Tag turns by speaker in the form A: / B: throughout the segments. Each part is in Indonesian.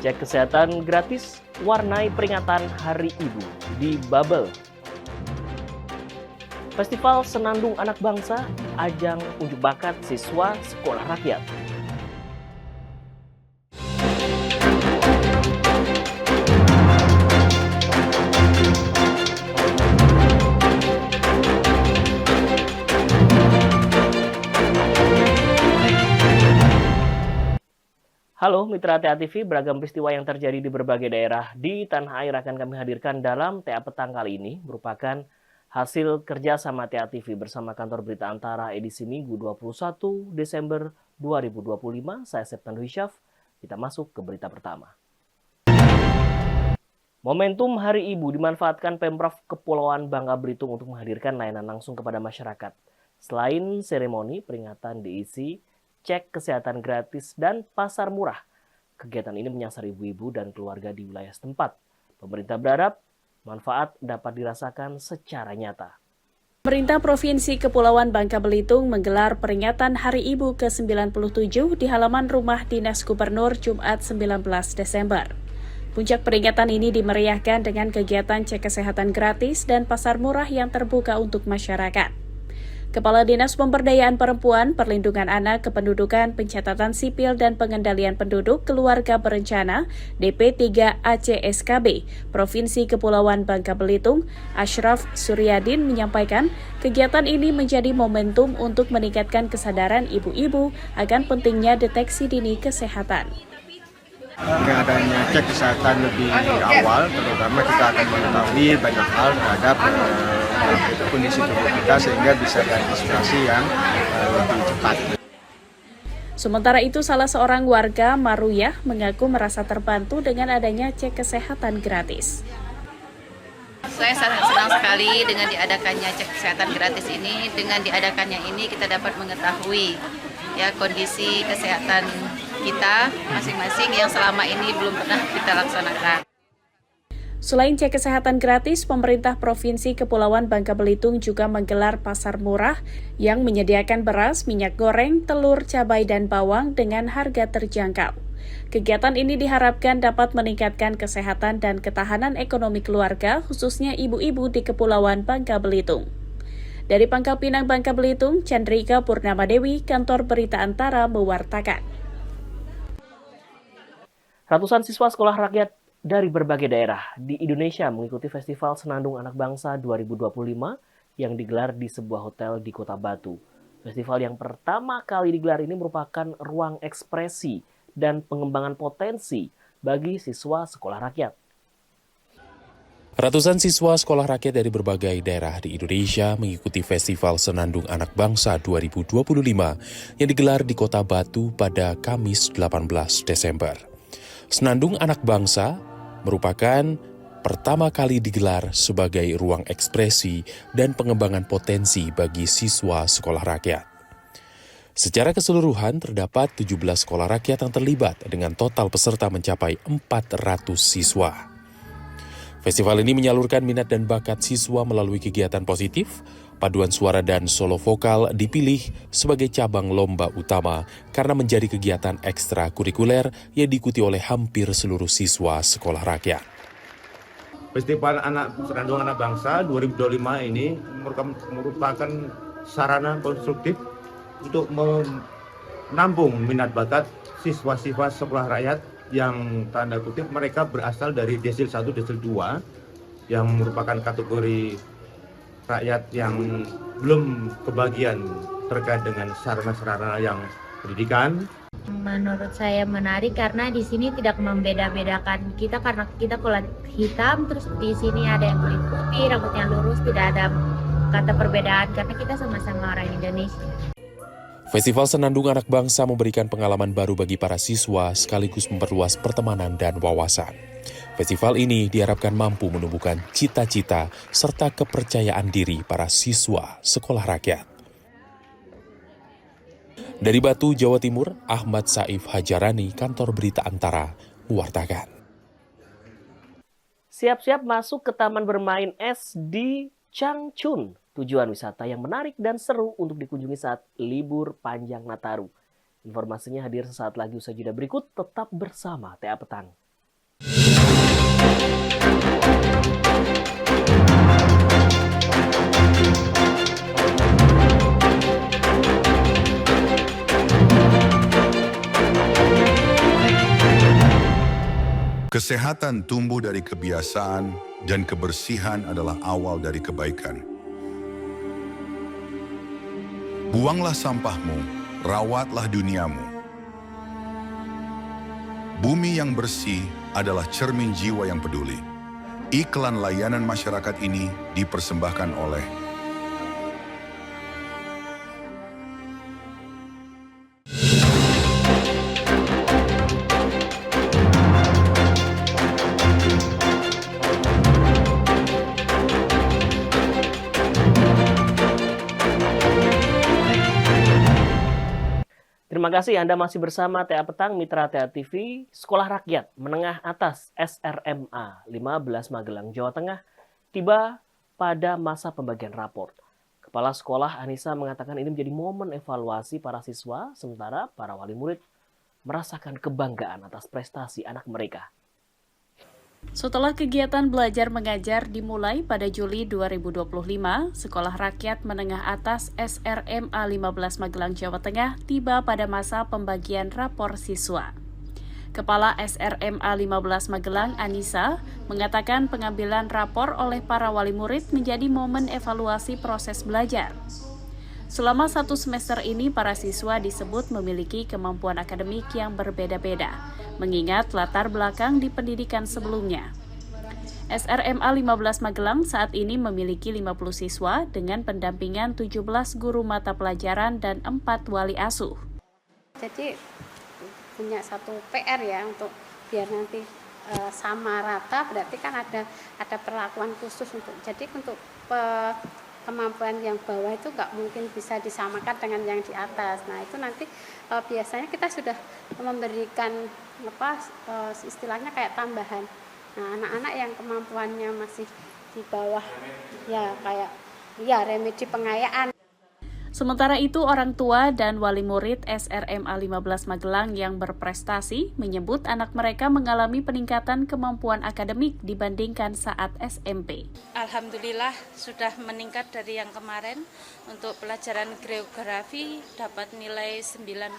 A: Cek kesehatan gratis, warnai peringatan Hari Ibu di Babel. Festival Senandung Anak Bangsa, ajang unjuk bakat siswa sekolah rakyat. Halo Mitra TA TV, beragam peristiwa yang terjadi di berbagai daerah di tanah air akan kami hadirkan dalam TA Petang kali ini, merupakan hasil kerjasama TA TV bersama kantor berita Antara edisi Minggu 21 Desember 2025. Saya Septan Wisyaf, kita masuk ke berita pertama. Momentum Hari Ibu dimanfaatkan Pemprov Kepulauan Bangka Belitung untuk menghadirkan layanan langsung kepada masyarakat. Selain seremoni, peringatan diisi cek kesehatan gratis dan pasar murah. Kegiatan ini menyasar ibu-ibu dan keluarga di wilayah setempat. Pemerintah berharap manfaat dapat dirasakan secara nyata.
B: Pemerintah Provinsi Kepulauan Bangka Belitung menggelar peringatan Hari Ibu ke-97 di halaman rumah Dinas Gubernur Jumat 19 Desember. Puncak peringatan ini dimeriahkan dengan kegiatan cek kesehatan gratis dan pasar murah yang terbuka untuk masyarakat. Kepala Dinas Pemberdayaan Perempuan, Perlindungan Anak, Kependudukan, Pencatatan Sipil, dan Pengendalian Penduduk Keluarga Berencana (DP3 ACSKB) Provinsi Kepulauan Bangka Belitung, Ashraf Suryadin menyampaikan, kegiatan ini menjadi momentum untuk meningkatkan kesadaran ibu-ibu akan pentingnya deteksi dini kesehatan.
C: Dengan adanya cek kesehatan lebih awal, terutama kita akan mengetahui banyak hal terhadap kondisi tubuh kita sehingga bisa diantisipasi yang lebih cepat.
B: Sementara itu, salah seorang warga Maruyah mengaku merasa terbantu dengan adanya cek kesehatan gratis.
D: Saya sangat senang sekali dengan diadakannya cek kesehatan gratis ini. Dengan diadakannya ini kita dapat mengetahui kondisi kesehatan kita masing-masing yang selama ini belum pernah kita laksanakan.
B: Selain cek kesehatan gratis, pemerintah Provinsi Kepulauan Bangka Belitung juga menggelar pasar murah yang menyediakan beras, minyak goreng, telur, cabai, dan bawang dengan harga terjangkau. Kegiatan ini diharapkan dapat meningkatkan kesehatan dan ketahanan ekonomi keluarga, khususnya ibu-ibu di Kepulauan Bangka Belitung. Dari Pangkal Pinang, Bangka Belitung, Chandrika Purnamadewi, Kantor Berita Antara mewartakan.
A: Ratusan siswa sekolah rakyat dari berbagai daerah di Indonesia mengikuti Festival Senandung Anak Bangsa 2025 yang digelar di sebuah hotel di Kota Batu. Festival yang pertama kali digelar ini merupakan ruang ekspresi dan pengembangan potensi bagi siswa sekolah rakyat.
E: Ratusan siswa sekolah rakyat dari berbagai daerah di Indonesia mengikuti Festival Senandung Anak Bangsa 2025 yang digelar di Kota Batu pada Kamis 18 Desember. Senandung Anak Bangsa merupakan pertama kali digelar sebagai ruang ekspresi dan pengembangan potensi bagi siswa sekolah rakyat. Secara keseluruhan terdapat 17 sekolah rakyat yang terlibat dengan total peserta mencapai 400 siswa. Festival ini menyalurkan minat dan bakat siswa melalui kegiatan positif. Paduan suara dan solo vokal dipilih sebagai cabang lomba utama karena menjadi kegiatan ekstrakurikuler yang diikuti oleh hampir seluruh siswa sekolah rakyat.
C: Festival Senandung Anak Bangsa 2025 ini merupakan sarana konstruktif untuk menampung minat bakat siswa-siswa sekolah rakyat yang tanda kutip mereka berasal dari desil 1, desil 2 yang merupakan kategori rakyat yang belum kebagian terkait dengan sarana-sarana yang pendidikan.
F: Menurut saya menarik karena di sini tidak membeda-bedakan kita karena kita kulit hitam, terus di sini ada yang kulit putih, rambutnya lurus, tidak ada kata perbedaan karena kita sama-sama orang Indonesia.
E: Festival Senandung Anak Bangsa memberikan pengalaman baru bagi para siswa sekaligus memperluas pertemanan dan wawasan. Festival ini diharapkan mampu menumbuhkan cita-cita serta kepercayaan diri para siswa sekolah rakyat. Dari Batu, Jawa Timur, Ahmad Saif Hajarani, Kantor Berita Antara, mewartakan.
A: Siap-siap masuk ke taman bermain es di Changchun, tujuan wisata yang menarik dan seru untuk dikunjungi saat libur panjang Nataru. Informasinya hadir sesaat lagi usai jeda berikut, tetap bersama TA Petang.
G: Kesehatan tumbuh dari kebiasaan dan kebersihan adalah awal dari kebaikan. Buanglah sampahmu, rawatlah duniamu. Bumi yang bersih adalah cermin jiwa yang peduli. Iklan layanan masyarakat ini dipersembahkan oleh
A: Terima kasih Anda masih bersama TA Petang Mitra TA TV. Sekolah Rakyat Menengah Atas SRMA 15 Magelang, Jawa Tengah tiba pada masa pembagian raport. Kepala Sekolah Anissa mengatakan ini menjadi momen evaluasi para siswa, sementara para wali murid merasakan kebanggaan atas prestasi anak mereka.
B: Setelah kegiatan belajar mengajar dimulai pada Juli 2025, Sekolah Rakyat Menengah Atas SRMA 15 Magelang, Jawa Tengah tiba pada masa pembagian rapor siswa. Kepala SRMA 15 Magelang, Anissa, mengatakan pengambilan rapor oleh para wali murid menjadi momen evaluasi proses belajar. Selama 1 semester ini, para siswa disebut memiliki kemampuan akademik yang berbeda-beda, mengingat latar belakang di pendidikan sebelumnya. SRMA 15 Magelang saat ini memiliki 50 siswa dengan pendampingan 17 guru mata pelajaran dan 4 wali asuh.
H: Jadi punya satu PR ya untuk biar nanti sama rata, berarti kan ada perlakuan khusus untuk kemampuan yang bawah itu nggak mungkin bisa disamakan dengan yang di atas. Nah itu nanti biasanya kita sudah memberikan istilahnya kayak tambahan. Nah anak-anak yang kemampuannya masih di bawah ya kayak remedi pengayaan.
B: Sementara itu, orang tua dan wali murid SRMA 15 Magelang yang berprestasi menyebut anak mereka mengalami peningkatan kemampuan akademik dibandingkan saat SMP.
I: Alhamdulillah sudah meningkat dari yang kemarin. Untuk pelajaran geografi dapat nilai 9,8.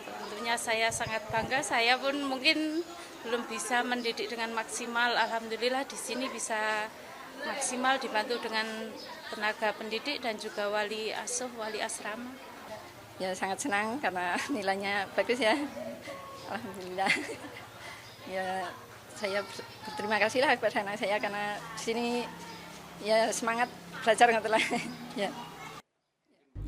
I: Tentunya saya sangat bangga, saya pun mungkin belum bisa mendidik dengan maksimal. Alhamdulillah di sini bisa maksimal dibantu dengan tenaga pendidik dan juga wali asuh, wali asrama.
J: Ya sangat senang karena nilainya bagus ya. Alhamdulillah. Ya saya berterima kasih lah kepada anak saya karena di sini ya semangat belajar ngoten lah. Ya.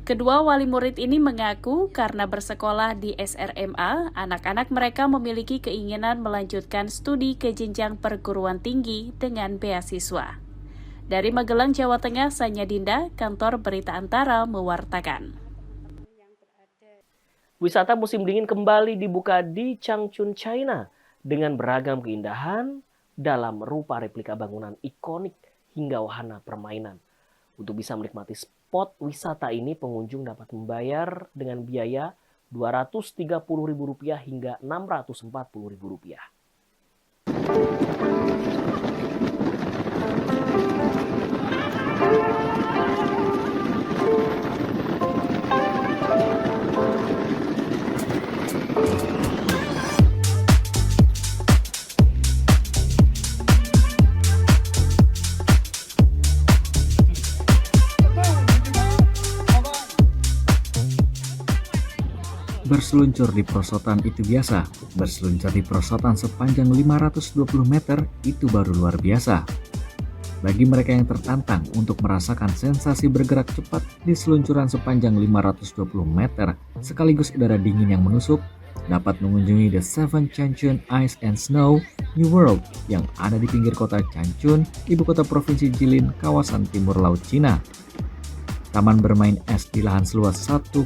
B: Kedua wali murid ini mengaku karena bersekolah di SRMA, anak-anak mereka memiliki keinginan melanjutkan studi ke jenjang perguruan tinggi dengan beasiswa. Dari Magelang, Jawa Tengah, Sanya Dinda, Kantor Berita Antara mewartakan.
A: Wisata musim dingin kembali dibuka di Changchun, China dengan beragam keindahan dalam rupa replika bangunan ikonik hingga wahana permainan. Untuk bisa menikmati spot wisata ini, pengunjung dapat membayar dengan biaya Rp230.000 hingga Rp640.000.
K: Berseluncur di perosotan itu biasa, berseluncur di perosotan sepanjang 520 meter itu baru luar biasa. Bagi mereka yang tertantang untuk merasakan sensasi bergerak cepat di seluncuran sepanjang 520 meter sekaligus udara dingin yang menusuk, dapat mengunjungi The Seven Changchun Ice and Snow New World yang ada di pinggir kota Changchun, ibu kota provinsi Jilin, kawasan timur laut Cina. Taman bermain es di lahan seluas 1,56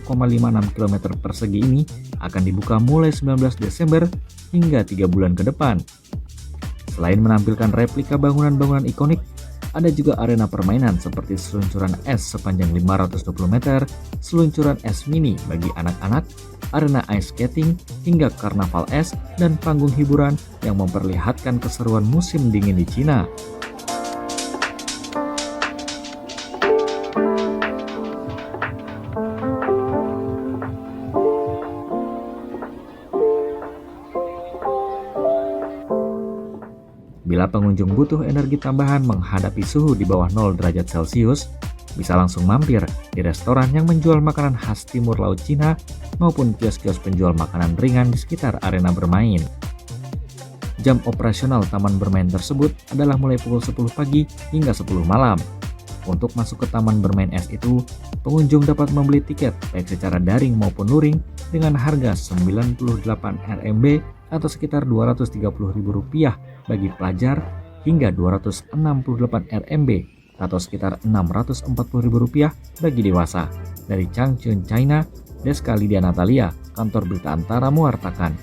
K: km persegi ini akan dibuka mulai 19 Desember hingga 3 bulan ke depan. Selain menampilkan replika bangunan-bangunan ikonik, ada juga arena permainan seperti seluncuran es sepanjang 520 meter, seluncuran es mini bagi anak-anak, arena ice skating, hingga karnaval es dan panggung hiburan yang memperlihatkan keseruan musim dingin di Cina. Bila pengunjung butuh energi tambahan menghadapi suhu di bawah 0 derajat Celcius, bisa langsung mampir di restoran yang menjual makanan khas Timur Laut Cina maupun kios-kios penjual makanan ringan di sekitar arena bermain. Jam operasional taman bermain tersebut adalah mulai pukul 10 pagi hingga 10 malam. Untuk masuk ke taman bermain es itu, pengunjung dapat membeli tiket baik secara daring maupun luring dengan harga Rp98 atau sekitar Rp230.000 bagi pelajar hingga Rp268 atau sekitar Rp640.000 bagi dewasa. Dari Changchun, China, Deska Lydia Natalia, Kantor Berita Antara mewartakan.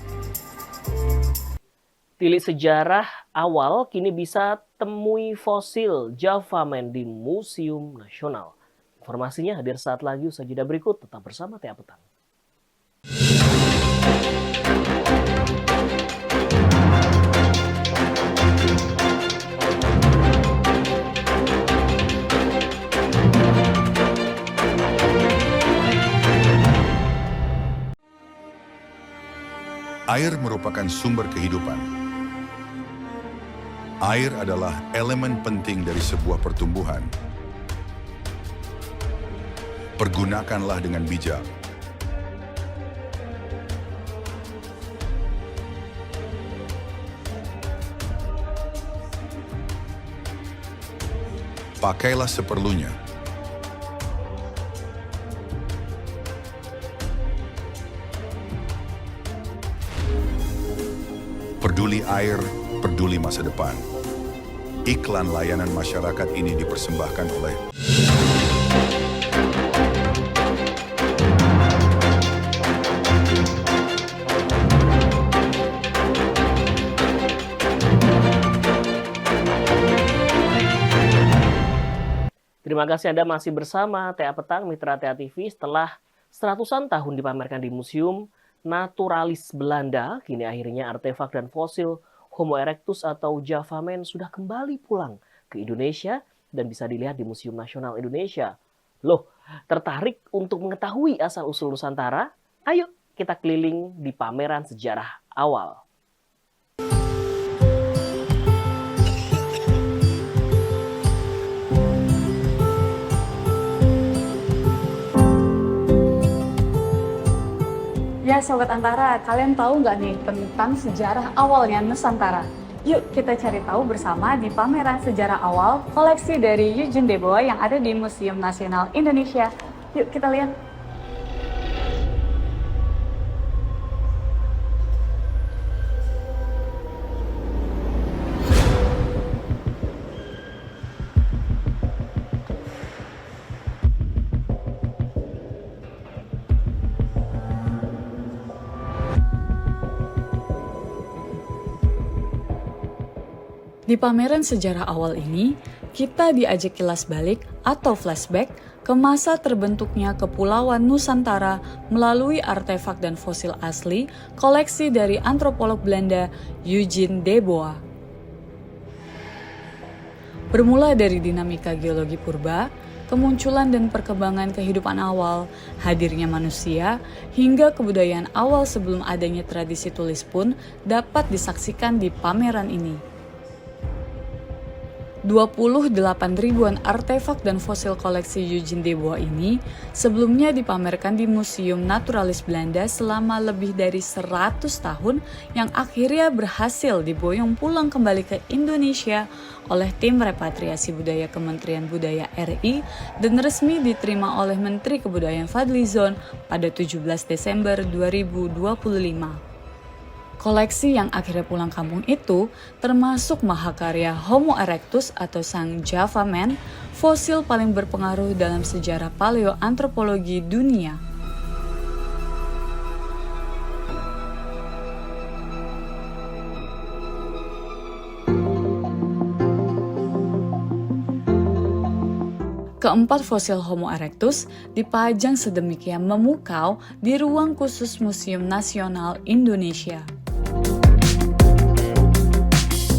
A: Tilik sejarah awal kini bisa temui fosil Javamen di Museum Nasional. Informasinya hadir saat lagi usai jeda berikut. Tetap bersama TA Petang.
G: Air merupakan sumber kehidupan. Air adalah elemen penting dari sebuah pertumbuhan. Pergunakanlah dengan bijak. Pakailah seperlunya. Peduli air, peduli masa depan. Iklan layanan masyarakat ini dipersembahkan oleh
A: Terima kasih Anda masih bersama TA Petang, Mitra TA TV. Setelah 100-an tahun dipamerkan di Museum Naturalis Belanda, kini akhirnya artefak dan fosil Homo erectus atau Javamen sudah kembali pulang ke Indonesia dan bisa dilihat di Museum Nasional Indonesia. Loh, tertarik untuk mengetahui asal-usul Nusantara? Ayo kita keliling di pameran sejarah awal.
L: Ya Sobat Antara, kalian tahu nggak nih tentang sejarah awalnya Nusantara? Yuk kita cari tahu bersama di pameran sejarah awal koleksi dari Eugene Debois yang ada di Museum Nasional Indonesia. Yuk kita lihat. Di pameran sejarah awal ini, kita diajak kilas balik atau flashback ke masa terbentuknya Kepulauan Nusantara melalui artefak dan fosil asli koleksi dari antropolog Belanda Eugene Debois. Bermula dari dinamika geologi purba, kemunculan dan perkembangan kehidupan awal, hadirnya manusia, hingga kebudayaan awal sebelum adanya tradisi tulis pun dapat disaksikan di pameran ini. 28 ribuan artefak dan fosil koleksi Eugene Debois ini sebelumnya dipamerkan di Museum Naturalis Belanda selama lebih dari 100 tahun yang akhirnya berhasil diboyong pulang kembali ke Indonesia oleh tim repatriasi budaya Kementerian Budaya RI dan resmi diterima oleh Menteri Kebudayaan Fadlizon pada 17 Desember 2025. Koleksi yang akhirnya pulang kampung itu termasuk mahakarya Homo erectus atau sang Javamen, fosil paling berpengaruh dalam sejarah paleoantropologi dunia. Keempat fosil Homo erectus dipajang sedemikian memukau di ruang khusus Museum Nasional Indonesia.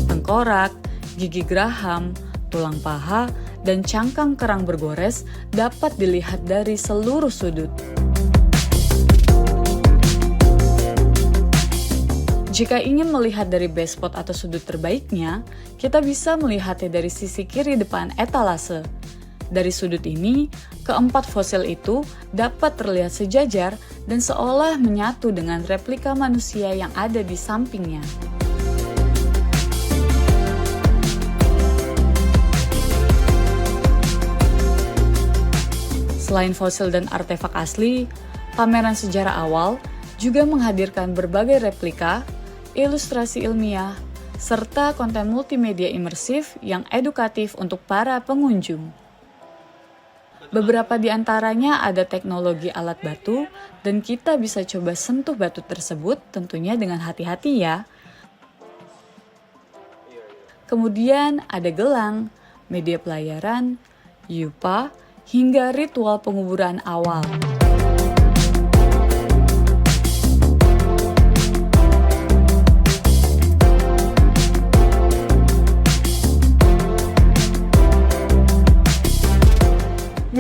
L: Tengkorak, gigi geraham, tulang paha, dan cangkang kerang bergores dapat dilihat dari seluruh sudut. Jika ingin melihat dari base spot atau sudut terbaiknya, kita bisa melihatnya dari sisi kiri depan etalase. Dari sudut ini, keempat fosil itu dapat terlihat sejajar dan seolah menyatu dengan replika manusia yang ada di sampingnya. Selain fosil dan artefak asli, pameran sejarah awal juga menghadirkan berbagai replika, ilustrasi ilmiah, serta konten multimedia imersif yang edukatif untuk para pengunjung. Beberapa di antaranya ada teknologi alat batu, dan kita bisa coba sentuh batu tersebut tentunya dengan hati-hati ya. Kemudian ada gelang, media pelayaran, yupa, hingga ritual penguburan awal.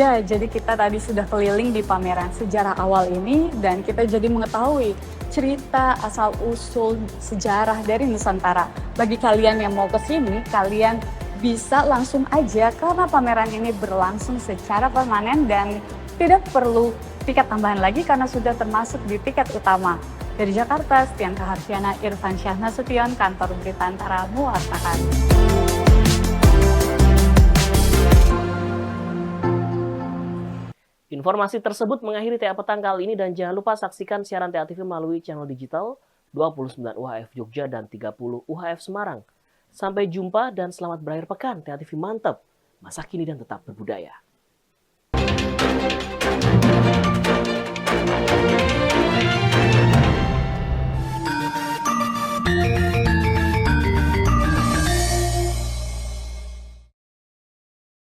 L: Ya, jadi kita tadi sudah keliling di pameran sejarah awal ini dan kita jadi mengetahui cerita asal-usul sejarah dari Nusantara. Bagi kalian yang mau ke sini, kalian bisa langsung aja karena pameran ini berlangsung secara permanen dan tidak perlu tiket tambahan lagi karena sudah termasuk di tiket utama. Dari Jakarta, Stianka Harsiana, Irfan Syah Nasution, Kantor Berita Antara mewartakan.
A: Informasi tersebut mengakhiri TA Petang kali ini dan jangan lupa saksikan siaran TA TV melalui channel digital 29 UHF Jogja dan 30 UHF Semarang. Sampai jumpa dan selamat berakhir pekan. TA TV mantap, masa kini dan tetap berbudaya.